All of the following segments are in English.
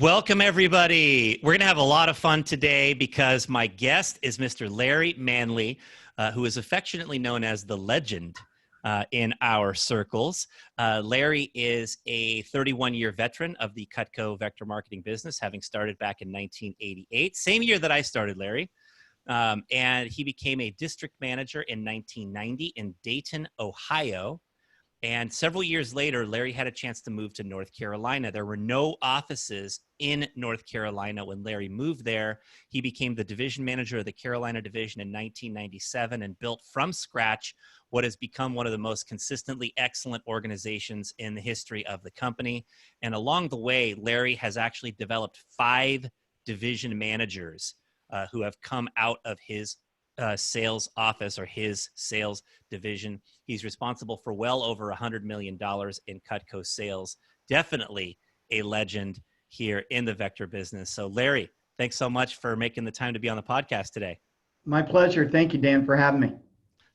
Welcome, everybody. We're going to have a lot of fun today because my guest is Mr. Larry Manley, who is affectionately known as the legend in our circles. Larry is a 31-year veteran of the Cutco vector marketing business, having started back in 1988, same year that I started, Larry. And he became a district manager in 1990 in Dayton, Ohio. And several years later, Larry had a chance to move to North Carolina. There were no offices in North Carolina when Larry moved there. He became the division manager of the Carolina division in 1997 and built from scratch what has become one of the most consistently excellent organizations in the history of the company. And along the way, Larry has actually developed 5 division managers who have come out of his sales office or his sales division. He's responsible for well over $100 million in Cutco sales. Definitely a legend here in the vector business. So Larry, thanks so much for making the time to be on the podcast today. My pleasure. Thank you, Dan, for having me.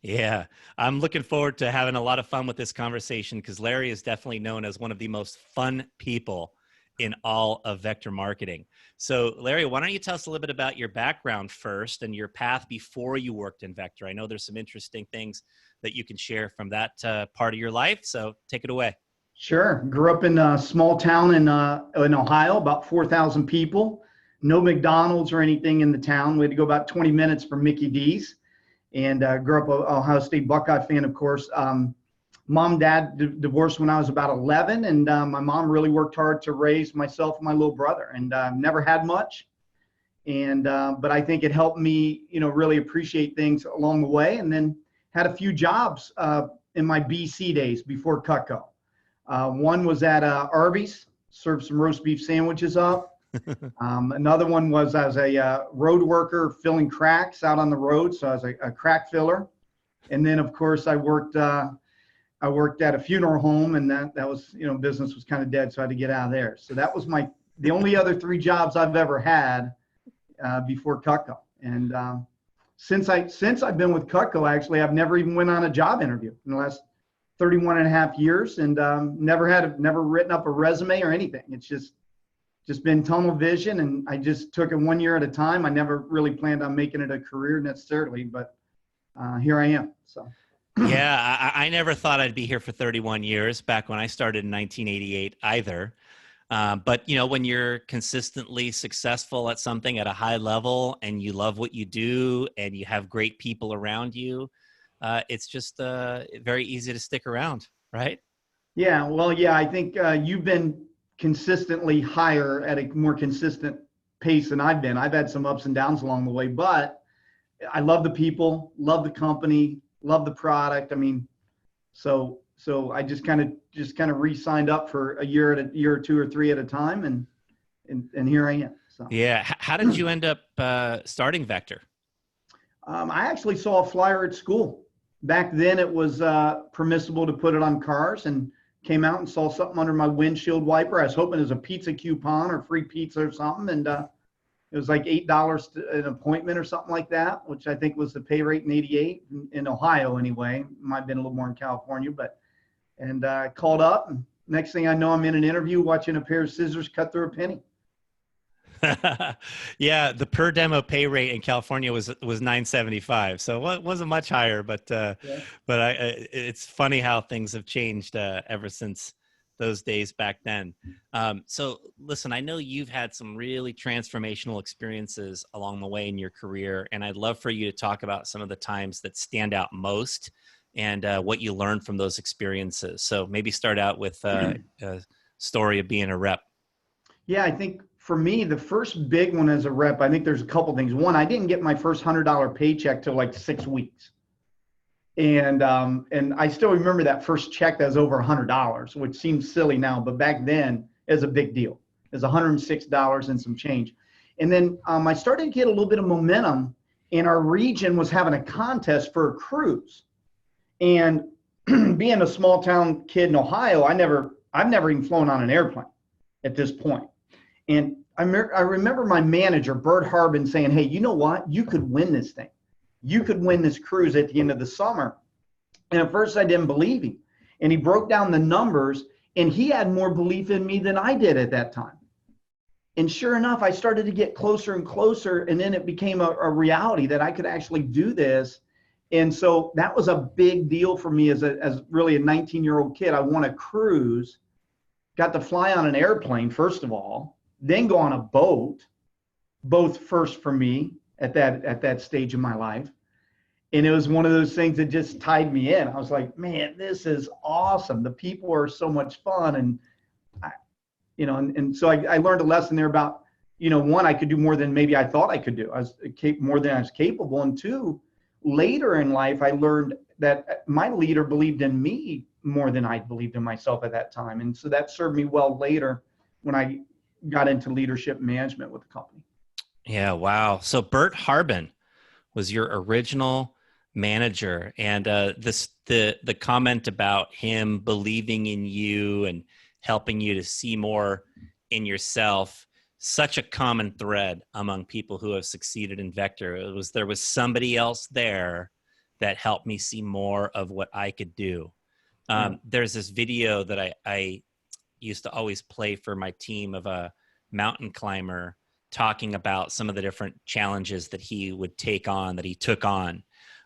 Yeah, I'm looking forward to having a lot of fun with this conversation because Larry is definitely known as one of the most fun people in all of vector marketing. So Larry, why don't you tell us a little bit about your background first and your path before you worked in vector? I know there's some interesting things that you can share from that part of your life. So take it away. Sure. Grew up in a small town in Ohio, about 4,000 people. No McDonald's or anything in the town. We had to go about 20 minutes for Mickey D's. And grew up an Ohio State Buckeye fan, of course. Mom and dad divorced when I was about 11, and my mom really worked hard to raise myself and my little brother, and never had much. And but I think it helped me, really appreciate things along the way. And then had a few jobs in my BC days before Cutco. One was at Arby's, served some roast beef sandwiches up. Another one was as a road worker filling cracks out on the road, so I was a crack filler. And then, of course, I worked at a funeral home, and that was, business was kind of dead, so I had to get out of there. So that was the only other 3 jobs I've ever had before Cutco. And since I've been with Cutco, actually, I've never even went on a job interview in the last 31 and a half years, and never written up a resume or anything. It's just been tunnel vision, and I just took it 1 year at a time. I never really planned on making it a career necessarily, but here I am. So. Yeah, I never thought I'd be here for 31 years back when I started in 1988 either. But, when you're consistently successful at something at a high level and you love what you do and you have great people around you, it's just very easy to stick around, right? Yeah, well, yeah, I think you've been consistently higher at a more consistent pace than I've been. I've had some ups and downs along the way, but I love the people, love the company, love the product. I mean, so I just kind of re-signed up for a year or 2 or 3 at a time, and here I am. So yeah, how did you end up starting Vector? I actually saw a flyer at school. Back then, it was permissible to put it on cars, and came out and saw something under my windshield wiper. I was hoping it was a pizza coupon or free pizza or something, and it was like $8 an appointment or something like that, which I think was the pay rate in '88 in Ohio anyway. Might have been a little more in California, and I called up, and next thing I know, I'm in an interview watching a pair of scissors cut through a penny. Yeah, the per demo pay rate in California was $9.75, so it wasn't much higher. But it's funny how things have changed ever since those days back then. So listen, I know you've had some really transformational experiences along the way in your career, and I'd love for you to talk about some of the times that stand out most and what you learned from those experiences. So maybe start out with a story of being a rep. Yeah, I think for me, the first big one as a rep, I think there's a couple things. One, I didn't get my first $100 paycheck till like 6 weeks. And I still remember that first check that was over $100, which seems silly now, but back then it was a big deal. It was $106 and some change. And then I started to get a little bit of momentum, and our region was having a contest for a cruise. And being a small town kid in Ohio, I've never even flown on an airplane at this point. And I remember my manager, Bert Harbin, saying, "Hey, you know what? You could win this thing. You could win this cruise at the end of the summer." And at first I didn't believe him. And he broke down the numbers, and he had more belief in me than I did at that time. And sure enough, I started to get closer and closer. And then it became a reality that I could actually do this. And so that was a big deal for me as really a 19-year-old kid. I won a cruise, got to fly on an airplane, first of all, then go on a boat, both first for me at that stage of my life. And it was one of those things that just tied me in. I was like, man, this is awesome. The people are so much fun. And and so I learned a lesson there about, one, I could do more than maybe I thought I could do. I was more than I was capable. And two, later in life, I learned that my leader believed in me more than I believed in myself at that time. And so that served me well later when I got into leadership management with the company. Yeah, wow. So Bert Harbin was your original manager, and the comment about him believing in you and helping you to see more in yourself, such a common thread among people who have succeeded in Vector. There was somebody else there that helped me see more of what I could do. There's this video that I used to always play for my team of a mountain climber talking about some of the different challenges that he would take on, that he took on.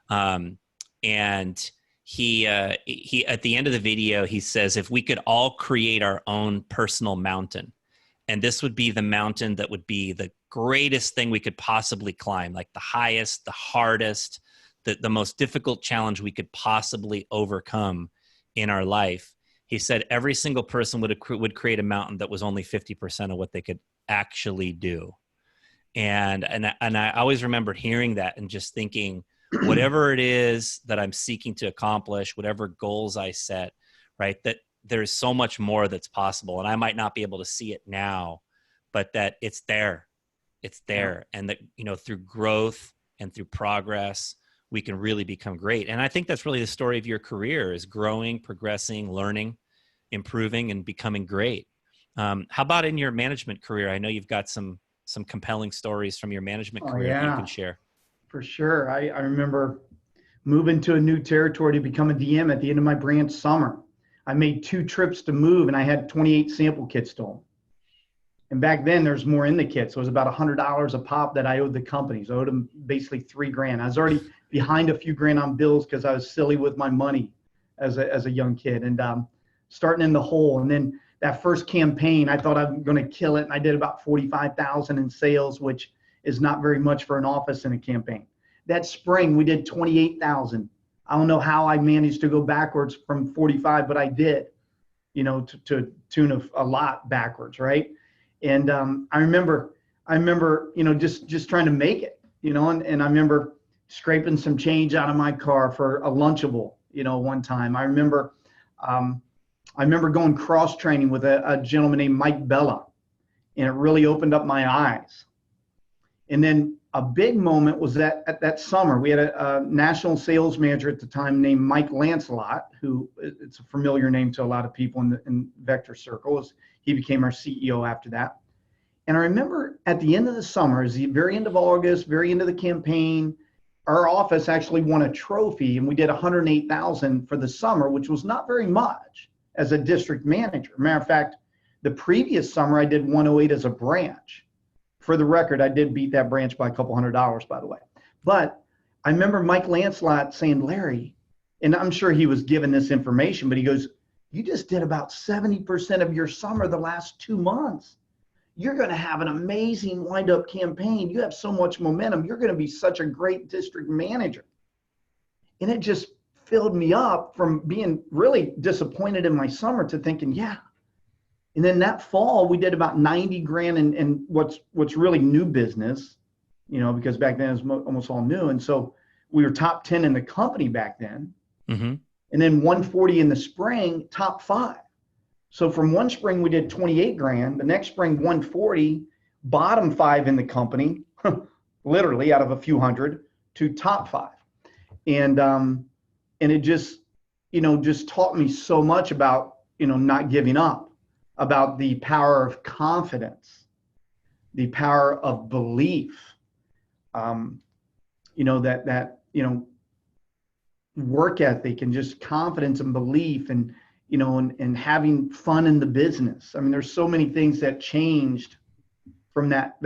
And he at the end of the video, he says, if we could all create our own personal mountain, and this would be the mountain that would be the greatest thing we could possibly climb, like the highest, the hardest, the most difficult challenge we could possibly overcome in our life. He said every single person would create a mountain that was only 50% of what they could actually do. And I always remembered hearing that and just thinking, whatever it is that I'm seeking to accomplish, whatever goals I set, right, that there's so much more that's possible. And I might not be able to see it now, but that it's there. It's there. And that, through growth and through progress, we can really become great. And I think that's really the story of your career, is growing, progressing, learning, improving, and becoming great. How about in your management career? I know you've got some compelling stories from your management career that you can share. For sure. I remember moving to a new territory to become a DM at the end of my branch summer. I made 2 trips to move, and I had 28 sample kits to them. And back then there's more in the kits. So it was about $100 a pop that I owed the companies. I owed them basically $3,000. I was already behind a few grand on bills because I was silly with my money as a young kid, and starting in the hole. And then that first campaign, I thought I'm going to kill it. And I did about 45,000 in sales, which is not very much for an office in a campaign. That spring, we did 28,000. I don't know how I managed to go backwards from 45, but I did, to tune of a lot backwards, right? And I remember, just trying to make it, and I remember scraping some change out of my car for a Lunchable, one time. I remember going cross training with a gentleman named Mike Bella, and it really opened up my eyes. And then a big moment was that at that summer, we had a national sales manager at the time named Mike Lancelot, who it's a familiar name to a lot of people in Vector circles. He became our CEO after that. And I remember at the end of the summer, the very end of August, very end of the campaign, our office actually won a trophy, and we did 108,000 for the summer, which was not very much as a district manager. Matter of fact, the previous summer I did 108 as a branch. For the record, I did beat that branch by a couple $100, by the way. But I remember Mike Lancelot saying, Larry, and I'm sure he was given this information, but he goes, you just did about 70% of your summer the last 2 months. You're going to have an amazing wind-up campaign. You have so much momentum. You're going to be such a great district manager. And it just filled me up from being really disappointed in my summer to thinking, yeah. And then that fall, we did about 90 grand in what's really new business, because back then it was almost all new. And so we were top 10 in the company back then. Mm-hmm. And then 140 in the spring, top 5. So from one spring, we did 28 grand. The next spring, 140, bottom 5 in the company, literally out of a few hundred, to top 5. And it just taught me so much about, not giving up, about the power of confidence, the power of belief, work ethic, and just confidence and belief, and and having fun in the business. I mean, there's so many things that changed from that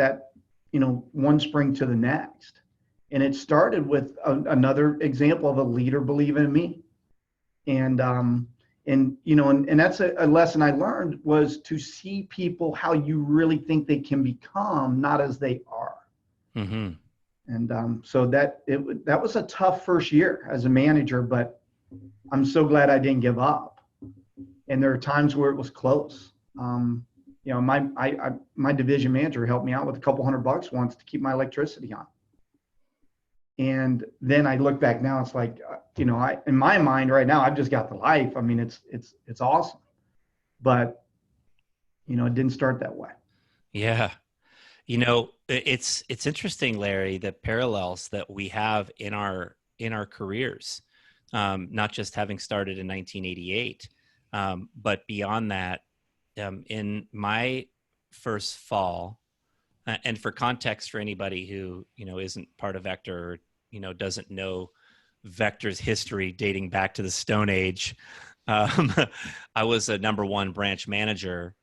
one spring to the next. And it started with another example of a leader believing in me. And that's a lesson I learned, was to see people how you really think they can become, not as they are. Mm-hmm. And so that was a tough first year as a manager, but I'm so glad I didn't give up. And there are times where it was close. My division manager helped me out with a couple $100 once to keep my electricity on. And then I look back now, it's like, in my mind right now, I've just got the life. I mean, it's awesome, but it didn't start that way. Yeah. It's interesting, Larry, the parallels that we have in our careers, not just having started in 1988, but beyond that, in my first fall, and for context for anybody who, isn't part of Vector, or, doesn't know Vector's history dating back to the Stone Age, I was a number one branch manager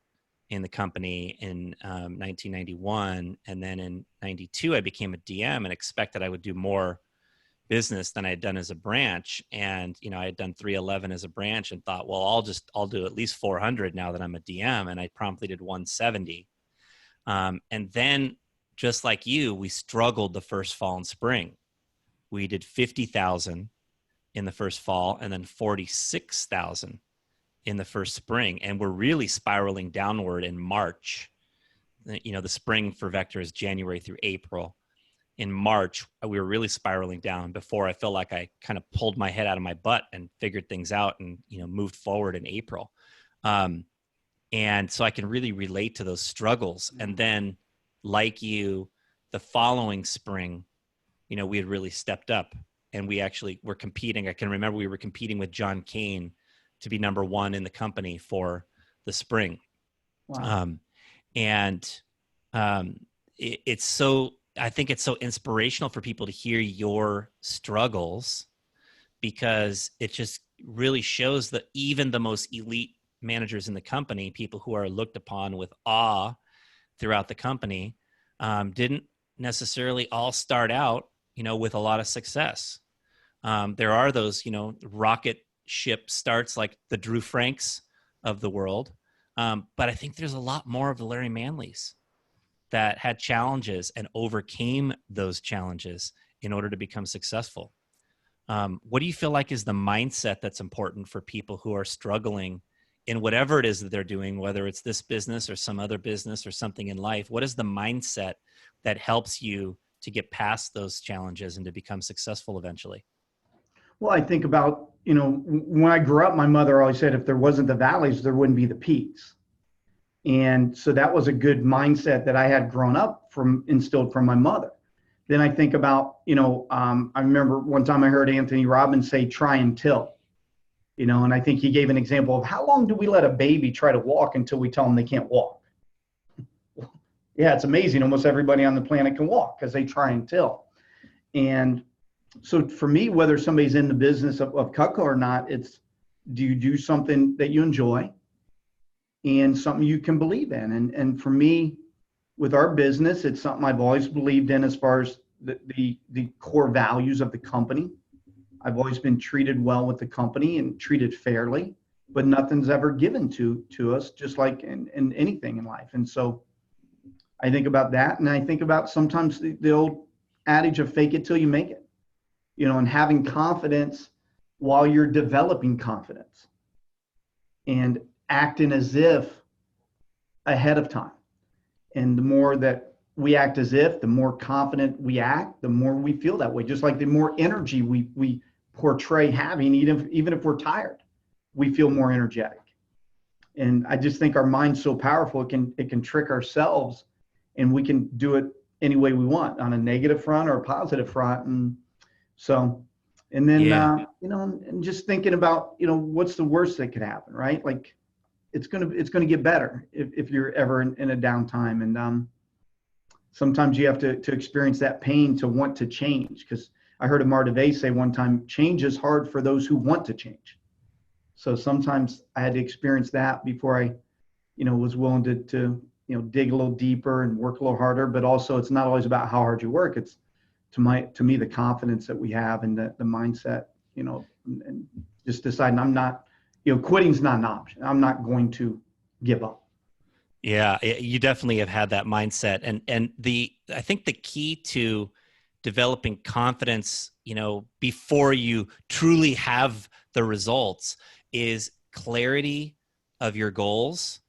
in the company in 1991. And then in 92, I became a DM and expected I would do more business than I had done as a branch. And, I had done 311 as a branch and thought, well, I'll do at least 400 now that I'm a DM. And I promptly did 170. And then just like you, we struggled the first fall and spring. We did 50,000 in the first fall and then 46,000 in the first spring. And we're really spiraling downward in March. The spring for Vector is January through April. In March, we were really spiraling down before I felt like I kind of pulled my head out of my butt and figured things out and, moved forward in April. And so I can really relate to those struggles. And then like you, the following spring, we had really stepped up and we actually were competing. I can remember we were competing with John Kane to be number one in the company for the spring. Wow. I think it's so inspirational for people to hear your struggles, because it just really shows that even the most elite managers in the company, people who are looked upon with awe throughout the company, didn't necessarily all start out, with a lot of success. There are those, rocket ship starts like the Drew Franks of the world. But I think there's a lot more of the Larry Manleys that had challenges and overcame those challenges in order to become successful. What do you feel like is the mindset that's important for people who are struggling in whatever it is that they're doing, whether it's this business or some other business or something in life? What is the mindset that helps you to get past those challenges and to become successful eventually? Well, I think about, when I grew up, my mother always said, if there wasn't the valleys, there wouldn't be the peaks. And so that was a good mindset that I had grown up instilled from my mother. Then I think about, I remember one time I heard Anthony Robbins say, try until, and I think he gave an example of how long do we let a baby try to walk until we tell them they can't walk? Yeah, it's amazing. Almost everybody on the planet can walk because they try until. And so for me, whether somebody's in the business of Cutco or not, it's, do you do something that you enjoy and something you can believe in? And for me, with our business, it's something I've always believed in as far as the core values of the company. I've always been treated well with the company and treated fairly, but nothing's ever given to us, just like in anything in life. And so I think about that. And I think about sometimes the old adage of fake it till you make it, and having confidence while you're developing confidence and acting as if ahead of time. And the more that we act as if, the more confident we act, the more we feel that way. Just like the more energy we portray having, even if we're tired, we feel more energetic. And I just think our mind's so powerful, it can trick ourselves, and we can do it any way we want, on a negative front or a positive front. And so, and then, and just thinking about, what's the worst that could happen, right? Like it's going to get better if you're ever in a downtime. And sometimes you have to experience that pain to want to change. Because I heard Amar DeVay say one time, change is hard for those who want to change. So sometimes I had to experience that before I, was willing to dig a little deeper and work a little harder, but also it's not always about how hard you work. It's to me, the confidence that we have and the mindset, and just deciding I'm not, quitting's not an option. I'm not going to give up. Yeah, you definitely have had that mindset. And I think the key to developing confidence, before you truly have the results is clarity of your goals,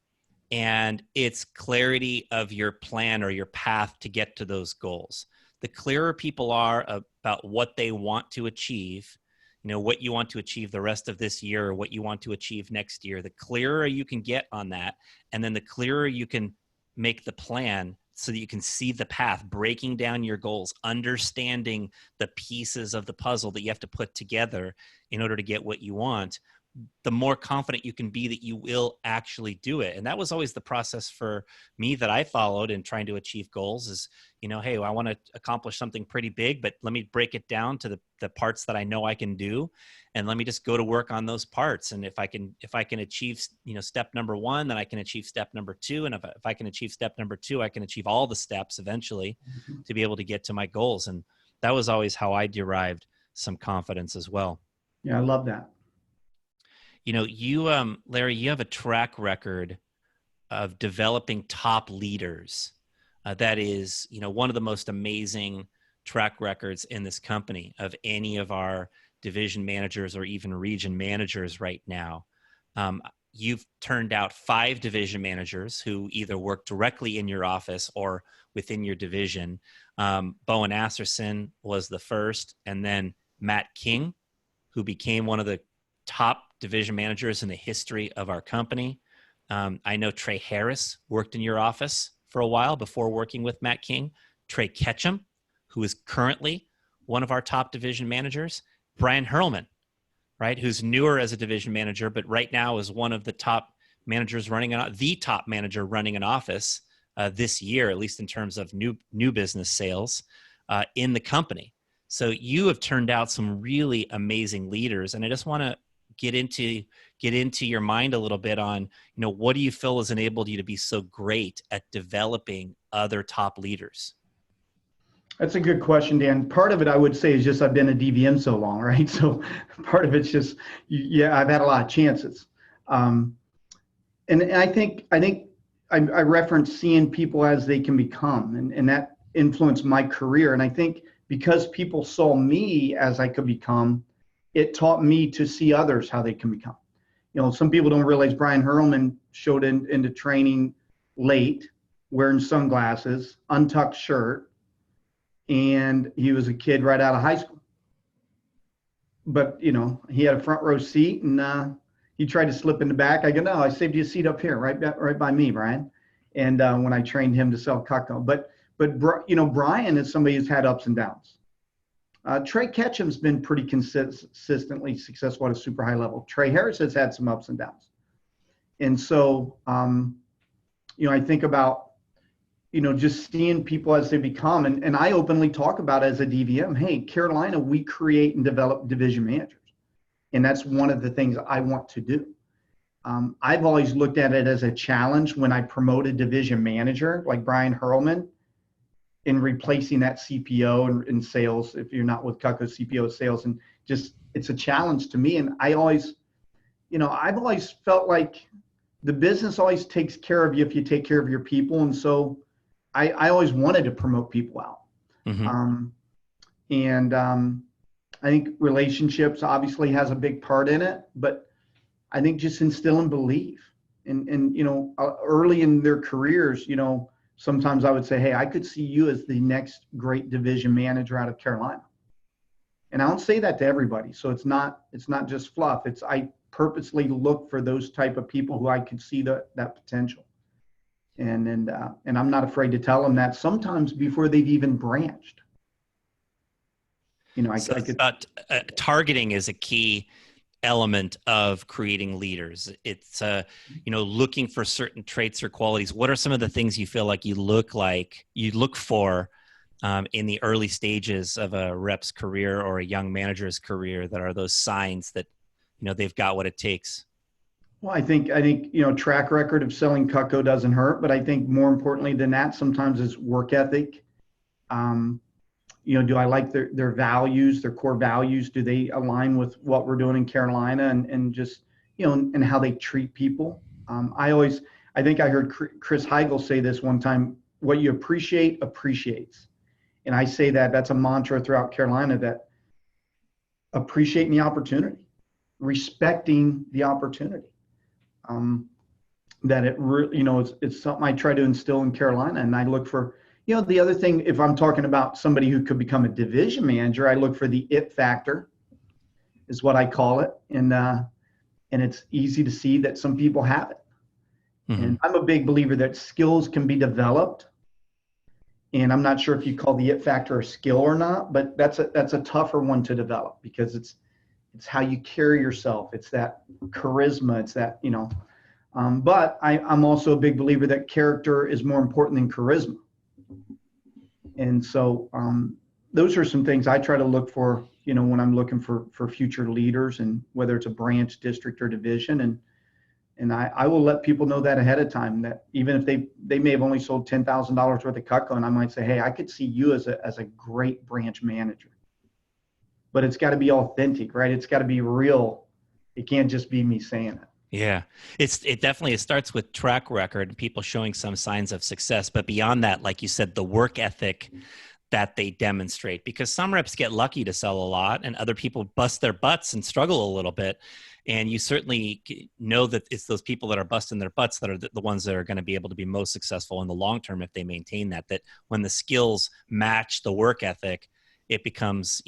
and it's clarity of your plan or your path to get to those goals. The clearer people are about what they want to achieve, what you want to achieve the rest of this year or what you want to achieve next year, the clearer you can get on that. And then the clearer you can make the plan so that you can see the path, breaking down your goals, understanding the pieces of the puzzle that you have to put together in order to get what you want, the more confident you can be that you will actually do it. And that was always the process for me that I followed in trying to achieve goals is, hey, I want to accomplish something pretty big, but let me break it down to the parts that I know I can do. And let me just go to work on those parts. And if I can achieve, step number one, then I can achieve step number two. And if I can achieve step number two, I can achieve all the steps eventually to be able to get to my goals. And that was always how I derived some confidence as well. Yeah, I love that. You, Larry, you have a track record of developing top leaders. That is, one of the most amazing track records in this company of any of our division managers or even region managers right now. You've turned out 5 division managers who either work directly in your office or within your division. Bowen Asserson was the first, and then Matt King, who became one of the top division managers in the history of our company. I know Trey Harris worked in your office for a while before working with Matt King. Trey Ketchum, who is currently one of our top division managers. Brian Herman, right, who's newer as a division manager, but right now is one of the top managers the top manager running an office this year, at least in terms of new business sales in the company. So you have turned out some really amazing leaders, and I just want to get into your mind a little bit on, what do you feel has enabled you to be so great at developing other top leaders? That's a good question, Dan. Part of it, I would say, is just I've been a DVM so long, right? So part of it's just, I've had a lot of chances. And I think I reference seeing people as they can become, and that influenced my career. And I think because people saw me as I could become, it taught me to see others how they can become. Some people don't realize Brian Herman showed into training late, wearing sunglasses, untucked shirt, and he was a kid right out of high school. But, he had a front row seat, and he tried to slip in the back. I go, no, I saved you a seat up here, right by me, Brian. And when I trained him to sell Cutco. But Brian is somebody who's had ups and downs. Trey Ketchum's been pretty consistently successful at a super high level. Trey Harris has had some ups and downs. And so, I think about, just seeing people as they become. And I openly talk about as a DVM, hey, Carolina, we create and develop division managers. And that's one of the things I want to do. I've always looked at it as a challenge when I promote a division manager like Brian Herman, in replacing that CPO in sales. If you're not with Cutco, CPO sales, and just, it's a challenge to me. And I always, I've always felt like the business always takes care of you if you take care of your people. And so I always wanted to promote people out. Mm-hmm. I think relationships obviously has a big part in it, but I think just instilling belief and early in their careers, sometimes I would say, hey, I could see you as the next great division manager out of Carolina. And I don't say that to everybody. So it's not just fluff. I purposely look for those type of people who I could see that potential. And I'm not afraid to tell them that sometimes before they've even branched. Targeting is a key element of creating leaders. It's looking for certain traits or qualities. What are some of the things you feel like you look for in the early stages of a rep's career or a young manager's career that are those signs that they've got what it takes? Well, I think, track record of selling Cutco doesn't hurt, but I think more importantly than that, sometimes is work ethic. Um, do I like their values, their core values? Do they align with what we're doing in Carolina and just, and how they treat people? I think I heard Chris Heigl say this one time, what you appreciate appreciates. And I say that's a mantra throughout Carolina, that appreciating the opportunity, respecting the opportunity. Um, that it really, it's something I try to instill in Carolina. And I look for, the other thing, if I'm talking about somebody who could become a division manager, I look for the it factor, is what I call it. And it's easy to see that some people have it. Mm-hmm. And I'm a big believer that skills can be developed. And I'm not sure if you call the it factor a skill or not, but that's a tougher one to develop, because it's how you carry yourself. It's that charisma. It's that, but I'm also a big believer that character is more important than charisma. And so those are some things I try to look for, when I'm looking for future leaders, and whether it's a branch, district, or division. And I will let people know that ahead of time, that even if they may have only sold $10,000 worth of Cutco, and I might say, hey, I could see you as a great branch manager. But it's got to be authentic, right? It's got to be real. It can't just be me saying it. Yeah, it definitely starts with track record and people showing some signs of success. But beyond that, like you said, the work ethic that they demonstrate, because some reps get lucky to sell a lot and other people bust their butts and struggle a little bit. And you certainly know that it's those people that are busting their butts that are the ones that are going to be able to be most successful in the long term if they maintain that when the skills match the work ethic, it becomes,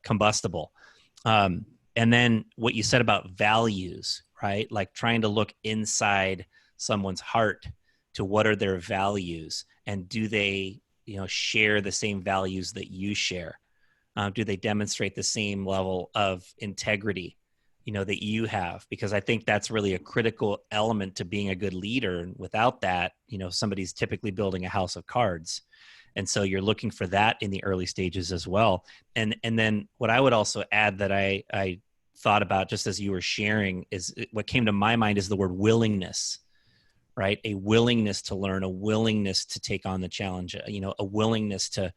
combustible. And then what you said about values, right? Like trying to look inside someone's heart to what are their values, and do they, share the same values that you share? Do they demonstrate the same level of integrity, that you have? Because I think that's really a critical element to being a good leader. And without that, somebody's typically building a house of cards. And so you're looking for that in the early stages as well. And then what I would also add that I thought about just as you were sharing is what came to my mind is the word willingness, right? A willingness to learn, a willingness to take on the challenge, a willingness to,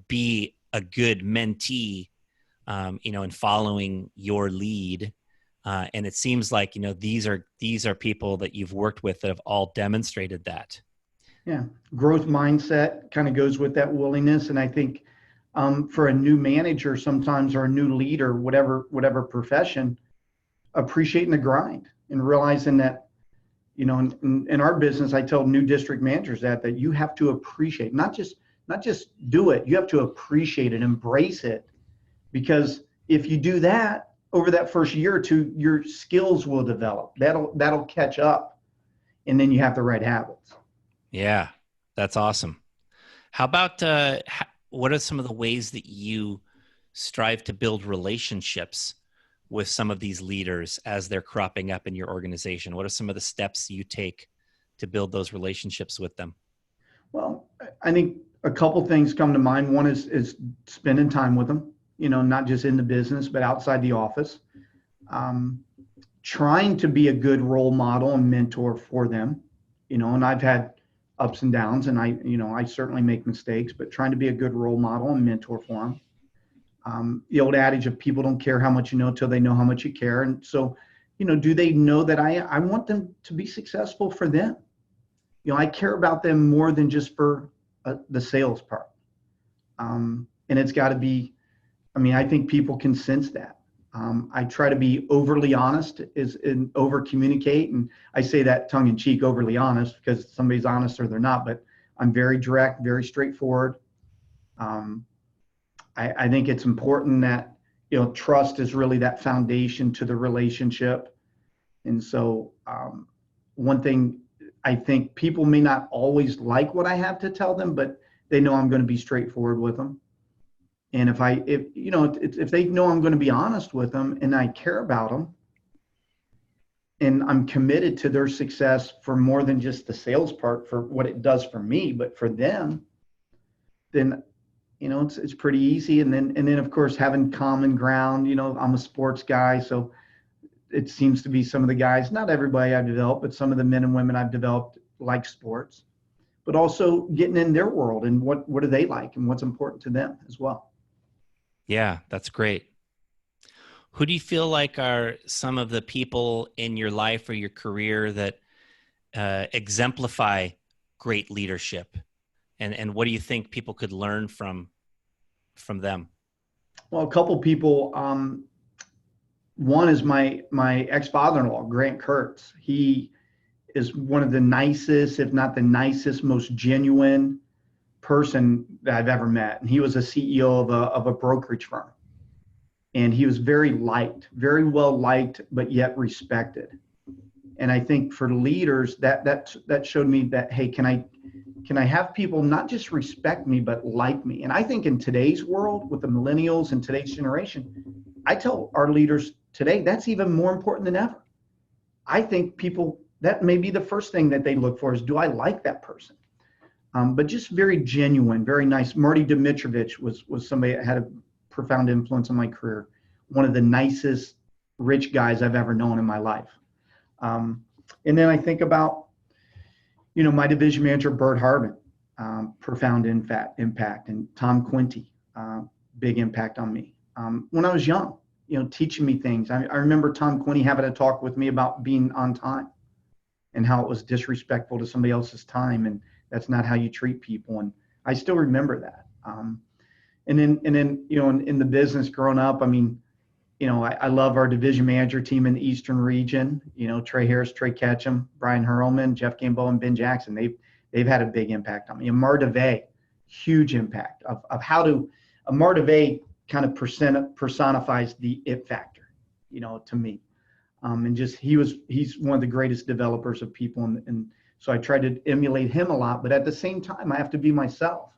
be a good mentee, in following your lead. And it seems like, these are people that you've worked with that have all demonstrated that. Yeah. Growth mindset kind of goes with that willingness. And I think for a new manager sometimes, or a new leader, whatever profession, appreciating the grind and realizing that, in our business, I tell new district managers that you have to appreciate, not just do it. You have to appreciate it, embrace it, because if you do that over that first year or two, your skills will develop. That'll catch up, and then you have the right habits. Yeah, that's awesome. How about what are some of the ways that you strive to build relationships with some of these leaders as they're cropping up in your organization? What are some of the steps you take to build those relationships with them? Well, I think a couple things come to mind. One is spending time with them, not just in the business, but outside the office. Trying to be a good role model and mentor for them, and I've had ups and downs, and I certainly make mistakes, but trying to be a good role model and mentor for them. The old adage of people don't care how much you know till they know how much you care. And so, do they know that I want them to be successful for them? I care about them more than just for the sales part. And it's got to be, I think people can sense that. I try to be overly honest and over communicate. And I say that tongue in cheek, overly honest, because somebody's honest or they're not, but I'm very direct, very straightforward. I think it's important that, trust is really that foundation to the relationship. And so one thing, I think people may not always like what I have to tell them, but they know I'm going to be straightforward with them. And if they know I'm going to be honest with them and I care about them and I'm committed to their success for more than just the sales part, for what it does for me, but for them, then, it's pretty easy. And then of course, having common ground, I'm a sports guy. So it seems to be some of the guys, not everybody I've developed, but some of the men and women I've developed like sports, but also getting in their world and what do they like and what's important to them as well. Yeah, that's great. Who do you feel like are some of the people in your life or your career that exemplify great leadership? And what do you think people could learn from them? Well, a couple people. One is my ex-father-in-law, Grant Kurtz. He is one of the nicest, if not the nicest, most genuine person that I've ever met. And he was a CEO of a brokerage firm. And he was very liked, very well liked, but yet respected. And I think for leaders, that showed me that, hey, can I have people not just respect me, but like me? And I think in today's world with the millennials and today's generation, I tell our leaders today, that's even more important than ever. I think people, that may be the first thing that they look for is, do I like that person? But just very genuine, very nice. Marty Dimitrovich was somebody that had a profound influence on my career. One of the nicest rich guys I've ever known in my life. And then I think about, my division manager, Bert Harbin, profound impact, and Tom Quinty, big impact on me. When I was young, teaching me things. I remember Tom Quinty having a talk with me about being on time and how it was disrespectful to somebody else's time. And that's not how you treat people. And I still remember that. And then, in the business growing up, I love our division manager team in the Eastern region, Trey Harris, Trey Ketchum, Brian Hurlman, Jeff Gamboa, and Ben Jackson. They've had a big impact on me. Amar DeVay, huge impact of how to, Amar DeVay kind of personifies the it factor, to me. And just, he's one of the greatest developers of people. And so I try to emulate him a lot, but at the same time, I have to be myself.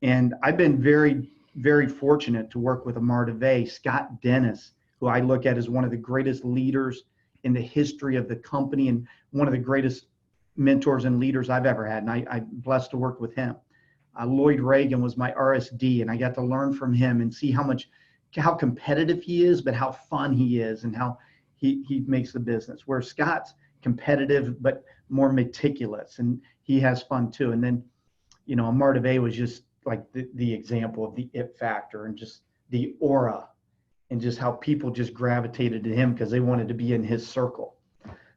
And I've been very, very fortunate to work with Amar DeVay, Scott Dennis, who I look at as one of the greatest leaders in the history of the company and one of the greatest mentors and leaders I've ever had. And I'm blessed to work with him. Lloyd Reagan was my RSD, and I got to learn from him and see how competitive he is, but how fun he is and how he makes the business. Where Scott's competitive, but more meticulous, and he has fun too. And then, Amar DeVay was just like the example of the it factor and just the aura and just how people just gravitated to him because they wanted to be in his circle.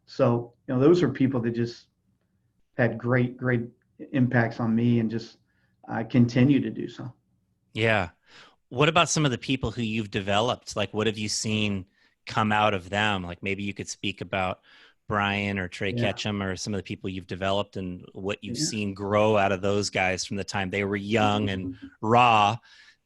So, those are people that just had great, great impacts on me and just continue to do so. Yeah. What about some of the people who you've developed? Like, what have you seen come out of them? Like, maybe you could speak about Brian or Trey Ketchum or some of the people you've developed and what you've seen grow out of those guys from the time they were young and raw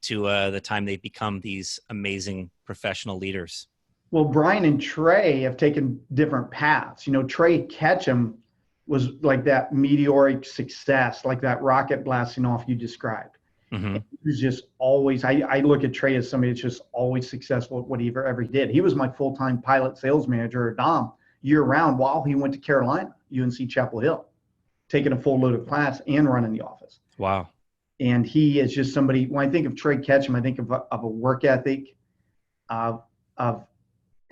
to the time they've become these amazing professional leaders. Well, Brian and Trey have taken different paths. Trey Ketchum was like that meteoric success, like that rocket blasting off you described. Mm-hmm. He was just always, I look at Trey as somebody that's just always successful at what he ever did. He was my full-time pilot sales manager at Dom year-round while he went to Carolina, UNC Chapel Hill, taking a full load of class and running the office. Wow. And he is just somebody, when I think of Trey Ketchum, I think of a work ethic, of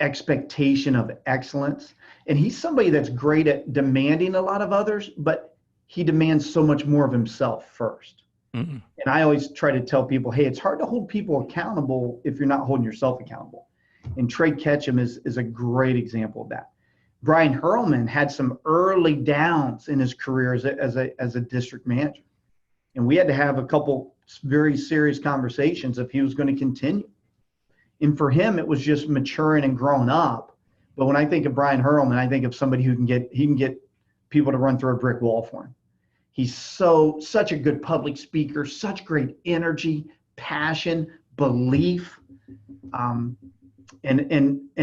expectation of excellence. And he's somebody that's great at demanding a lot of others, but he demands so much more of himself first. Mm-hmm. And I always try to tell people, hey, it's hard to hold people accountable if you're not holding yourself accountable. And Trey Ketchum is a great example of that. Brian Hurlman had some early downs in his career as a district manager. And we had to have a couple very serious conversations if he was going to continue. And for him, it was just maturing and growing up. But when I think of Brian Hurlman, I think of somebody who can get people to run through a brick wall for him. He's such a good public speaker, such great energy, passion, belief. And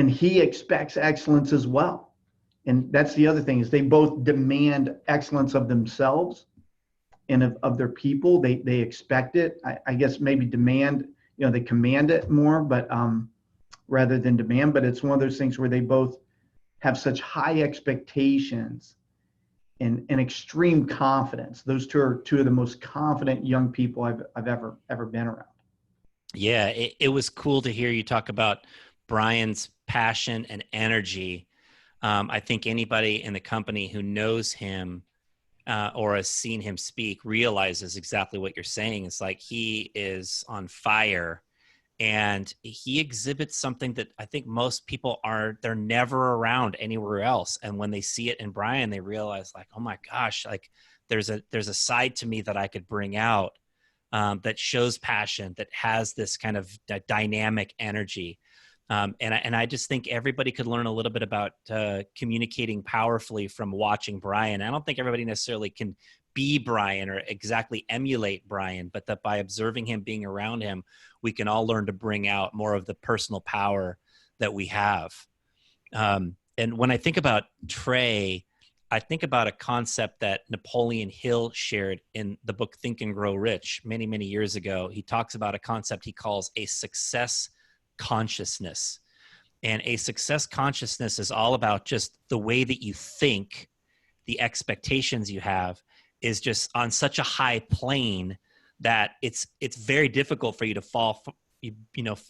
he expects excellence as well. And that's the other thing is they both demand excellence of themselves and of their people. They expect it. I guess maybe demand, they command it more, but rather than demand. But it's one of those things where they both have such high expectations and extreme confidence. Those two are two of the most confident young people I've ever been around. Yeah, it was cool to hear you talk about Brian's passion and energy, I think anybody in the company who knows him or has seen him speak realizes exactly what you're saying. It's like he is on fire, and he exhibits something that I think most people they're never around anywhere else. And when they see it in Brian, they realize like, oh my gosh, like there's a side to me that I could bring out that shows passion, that has this kind of dynamic energy. And I just think everybody could learn a little bit about communicating powerfully from watching Brian. I don't think everybody necessarily can be Brian or exactly emulate Brian, but that by observing him, being around him, we can all learn to bring out more of the personal power that we have. And when I think about Trey, I think about a concept that Napoleon Hill shared in the book Think and Grow Rich many, many years ago. He talks about a concept he calls a success consciousness. And a success consciousness is all about just the way that you think, the expectations you have is just on such a high plane that it's very difficult for you to fall,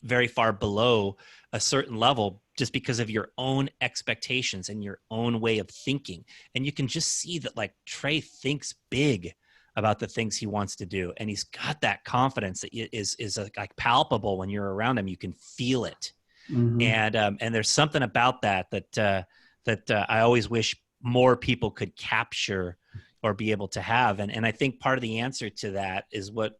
very far below a certain level just because of your own expectations and your own way of thinking. And you can just see that like Trey thinks big about the things he wants to do. And he's got that confidence that is like palpable when you're around him. You can feel it. Mm-hmm. And there's something about that I always wish more people could capture or be able to have. And I think part of the answer to that is what,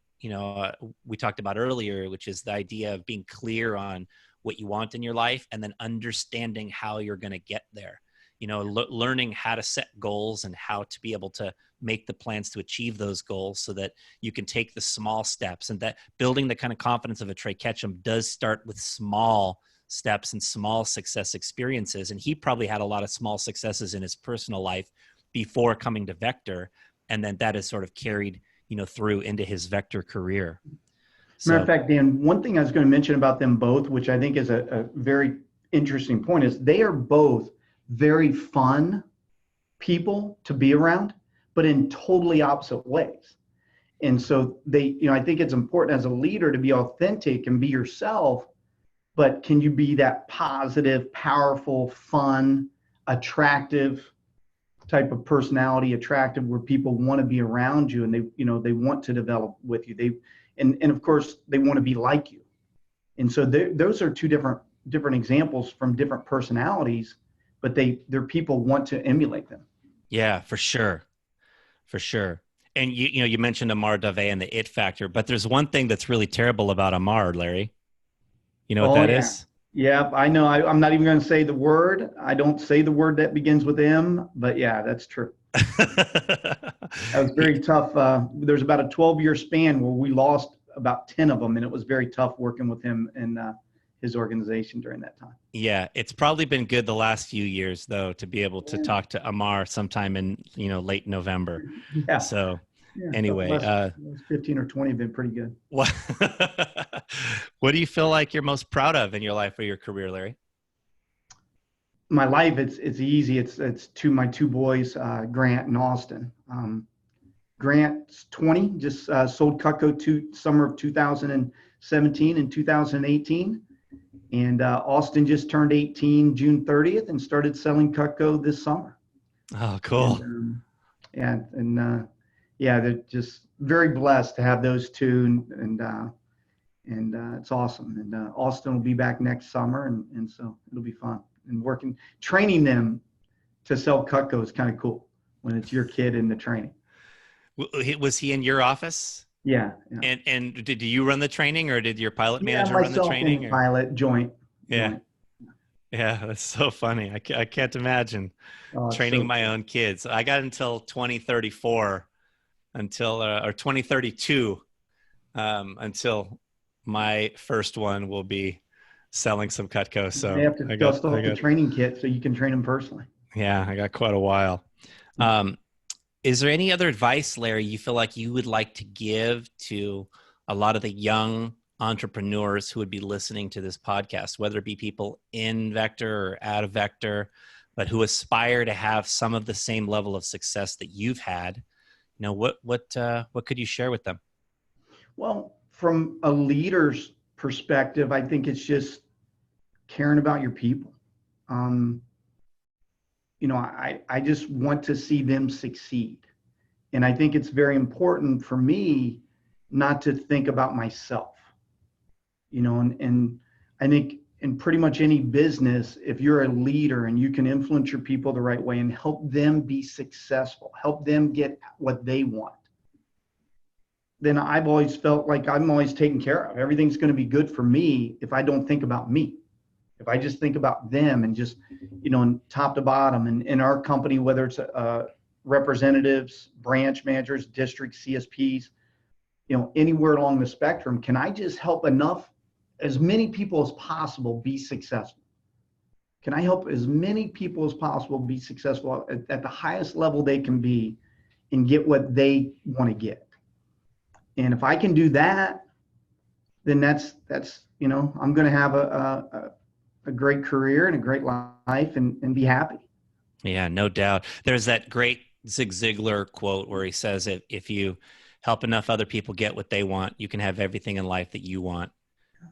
we talked about earlier, which is the idea of being clear on what you want in your life and then understanding how you're going to get there. Learning how to set goals and how to be able to make the plans to achieve those goals so that you can take the small steps, and that building the kind of confidence of a Trey Ketchum does start with small steps and small success experiences. And he probably had a lot of small successes in his personal life before coming to Vector. And then that is sort of carried, through into his Vector career. Matter of fact, Dan, one thing I was going to mention about them both, which I think is a very interesting point, is they are both very fun people to be around, but in totally opposite ways. And so I think it's important as a leader to be authentic and be yourself, but can you be that positive, powerful, fun, attractive type of personality, attractive where people want to be around you and they want to develop with you. And of course they want to be like you. And so those are two different examples from different personalities, but their people want to emulate them. Yeah, for sure. For sure. And you mentioned Amar Davey and the it factor, but there's one thing that's really terrible about Amar, Larry. You know what that is? Yeah, I know. I'm not even going to say the word. I don't say the word that begins with M, but yeah, that's true. That was very tough. There's about a 12-year span where we lost about 10 of them, and it was very tough working with him and his organization during that time. Yeah, it's probably been good the last few years, though, to be able to talk to Amar sometime in late November. Yeah. So anyway, last 15 or 20 have been pretty good. What do you feel like you're most proud of in your life or your career, Larry? My life, it's easy. It's my two boys, Grant and Austin. Grant's 20, just sold Cutco summer of 2017 and 2018. And Austin just turned 18 June 30th and started selling Cutco this summer. Oh, cool. And they're just very blessed to have those two, and it's awesome. And Austin will be back next summer, and so it'll be fun. And training them to sell Cutco is kind of cool when it's your kid in the training. Was he in your office? Yeah. And did you run the training, or did your pilot manager run the training? And pilot joint. Yeah. Yeah, that's so funny. I can't imagine training my own kids. I got until 2034, or 2032, until my first one will be selling some Cutco. So they have to dust off the training kit so you can train them personally. Yeah, I got quite a while. Is there any other advice, Larry, you feel like you would like to give to a lot of the young entrepreneurs who would be listening to this podcast, whether it be people in Vector or out of Vector, but who aspire to have some of the same level of success that you've had? What could you share with them? Well, from a leader's perspective, I think it's just caring about your people. Um, I just want to see them succeed. And I think it's very important for me not to think about myself, and I think in pretty much any business, if you're a leader and you can influence your people the right way and help them be successful, help them get what they want, then I've always felt like I'm always taken care of. Everything's going to be good for me if I don't think about me. If I just think about them and just, top to bottom, and in our company, whether it's representatives, branch managers, district CSPs, anywhere along the spectrum, can I just help as many people as possible be successful? Can I help as many people as possible be successful at the highest level they can be and get what they want to get? And if I can do that, then that's I'm going to have a great career and a great life and be happy. Yeah, no doubt. There's that great Zig Ziglar quote where he says, if you help enough other people get what they want, you can have everything in life that you want.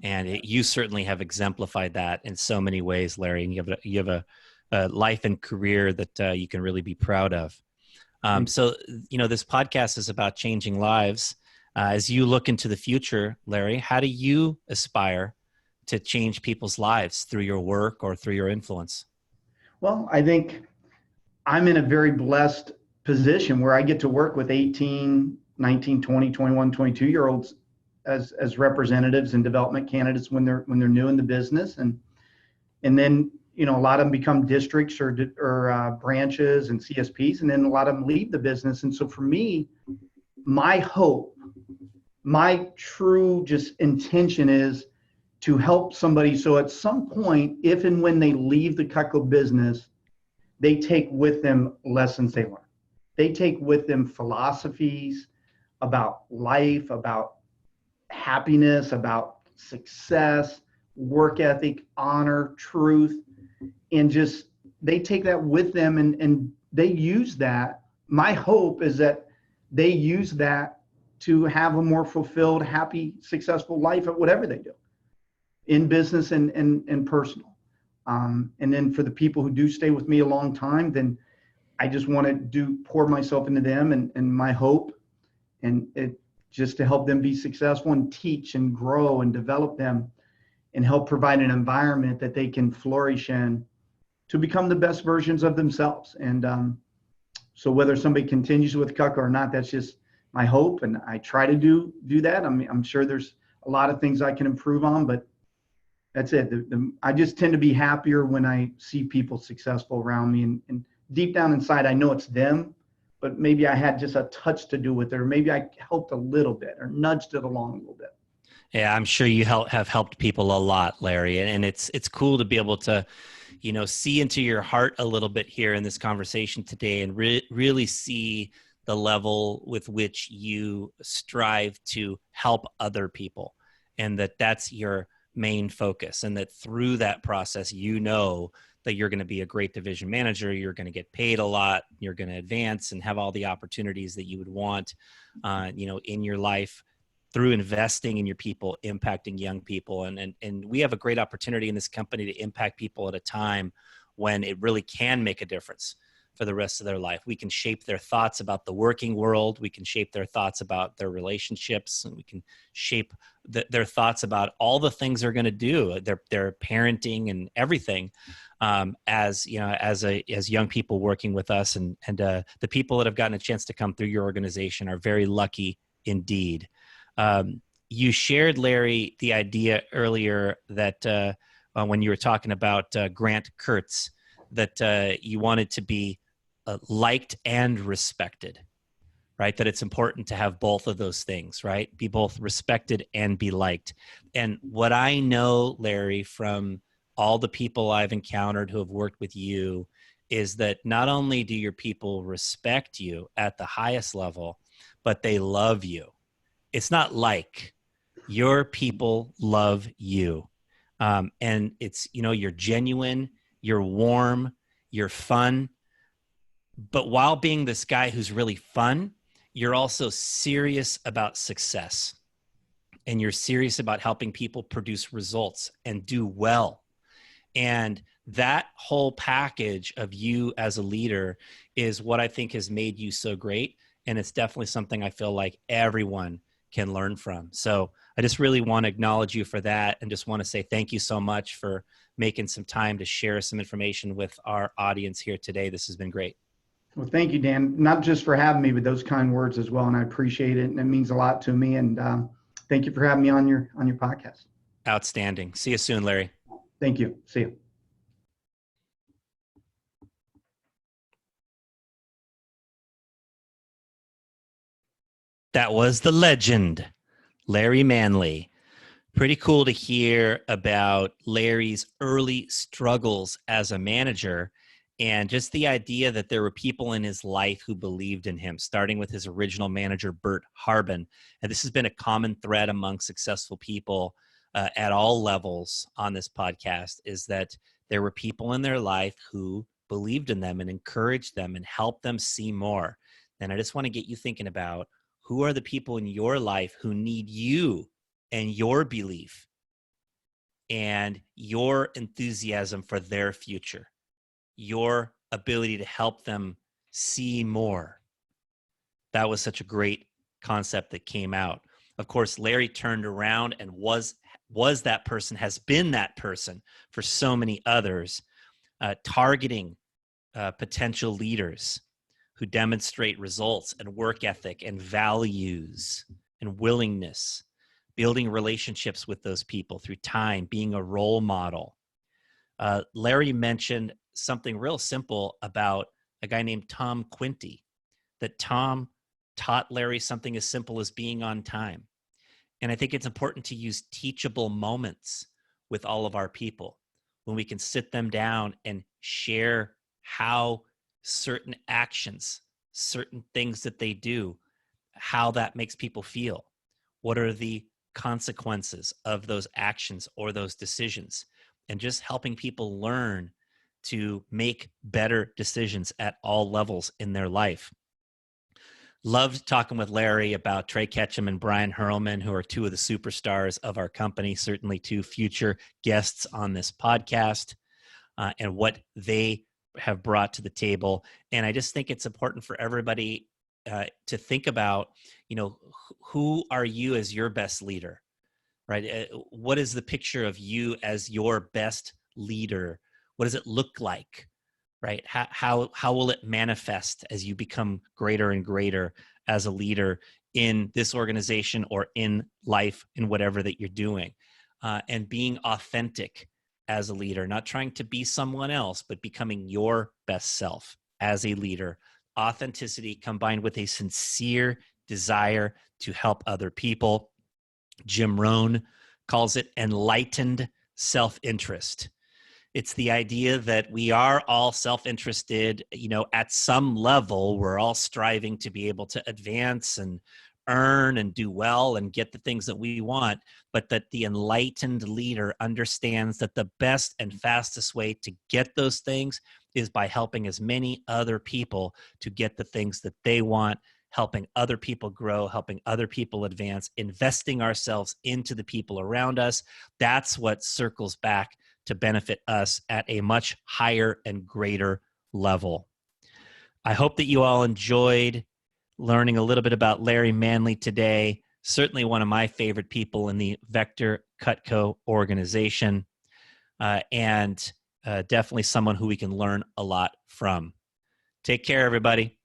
And you certainly have exemplified that in so many ways, Larry. And you have a life and career that you can really be proud of. So, this podcast is about changing lives. As you look into the future, Larry, how do you aspire to change people's lives through your work or through your influence? Well, I think I'm in a very blessed position where I get to work with 18, 19, 20, 21, 22-year-olds as representatives and development candidates when they're new in the business, and then a lot of them become districts or branches and CSPs, and then a lot of them leave the business. And so for me, my hope, my true just intention is to help somebody so at some point, if and when they leave the Cutco business, they take with them lessons they learn. They take with them philosophies about life, about happiness, about success, work ethic, honor, truth, and just they take that with them and they use that. My hope is that they use that to have a more fulfilled, happy, successful life at whatever they do, in business and personal. And then for the people who do stay with me a long time, then I just want to pour myself into them, and my hope and it just to help them be successful and teach and grow and develop them and help provide an environment that they can flourish in to become the best versions of themselves. And so whether somebody continues with Cutco or not, that's just my hope, and I try to do that. I'm sure there's a lot of things I can improve on, but that's it. I just tend to be happier when I see people successful around me, and deep down inside, I know it's them, but maybe I had just a touch to do with it, or maybe I helped a little bit or nudged it along a little bit. Yeah, I'm sure you have helped people a lot, Larry, and it's cool to be able to, see into your heart a little bit here in this conversation today, and really see the level with which you strive to help other people, and that's your main focus, and that through that process, that you're going to be a great division manager, you're going to get paid a lot, you're going to advance and have all the opportunities that you would want, in your life through investing in your people, impacting young people. And we have a great opportunity in this company to impact people at a time when it really can make a difference for the rest of their life. We can shape their thoughts about the working world. We can shape their thoughts about their relationships, and we can shape their thoughts about all the things they're going to do, their parenting and everything. As young people working with us, and the people that have gotten a chance to come through your organization are very lucky indeed. You shared, Larry, the idea earlier that when you were talking about Grant Kurtz, that you wanted to be liked and respected, right? That it's important to have both of those things, right? Be both respected and be liked. And what I know, Larry, from all the people I've encountered who have worked with you, is that not only do your people respect you at the highest level, but they love you. It's not like your people love you. And it's, you're genuine, you're warm, you're fun. But while being this guy who's really fun, you're also serious about success. And you're serious about helping people produce results and do well. And that whole package of you as a leader is what I think has made you so great. And it's definitely something I feel like everyone can learn from. So I just really want to acknowledge you for that, and just want to say thank you so much for making some time to share some information with our audience here today. This has been great. Well, thank you, Dan, not just for having me, but those kind words as well. And I appreciate it. And it means a lot to me. And thank you for having me on your podcast. Outstanding. See you soon, Larry. Thank you. See you. That was the legend, Larry Manley. Pretty cool to hear about Larry's early struggles as a manager, and just the idea that there were people in his life who believed in him, starting with his original manager, Bert Harbin. And this has been a common thread among successful people at all levels on this podcast, is that there were people in their life who believed in them and encouraged them and helped them see more. And I just want to get you thinking about, who are the people in your life who need you and your belief and your enthusiasm for their future, your ability to help them see more. That was such a great concept that came out. Of course, Larry turned around and was that person, has been that person for so many others, targeting potential leaders who demonstrate results and work ethic and values and willingness, building relationships with those people through time, being a role model. Larry mentioned something real simple about a guy named Tom Quinty, that Tom taught Larry something as simple as being on time. And I think it's important to use teachable moments with all of our people, when we can sit them down and share how certain actions, certain things that they do, how that makes people feel. What are the consequences of those actions or those decisions? And just helping people learn to make better decisions at all levels in their life. Loved talking with Larry about Trey Ketchum and Brian Herman, who are two of the superstars of our company, certainly two future guests on this podcast, and what they have brought to the table. And I just think it's important for everybody to think about, who are you as your best leader, right? What is the picture of you as your best leader? What does it look like, right? How will it manifest as you become greater and greater as a leader in this organization or in life, in whatever that you're doing? And being authentic as a leader, not trying to be someone else, but becoming your best self as a leader. Authenticity combined with a sincere desire to help other people. Jim Rohn calls it enlightened self-interest. It's the idea that we are all self-interested, at some level. We're all striving to be able to advance and earn and do well and get the things that we want, but that the enlightened leader understands that the best and fastest way to get those things is by helping as many other people to get the things that they want, helping other people grow, helping other people advance, investing ourselves into the people around us. That's what circles back to benefit us at a much higher and greater level. I hope that you all enjoyed learning a little bit about Larry Manley today. Certainly one of my favorite people in the Vector Cutco organization, and definitely someone who we can learn a lot from. Take care, everybody.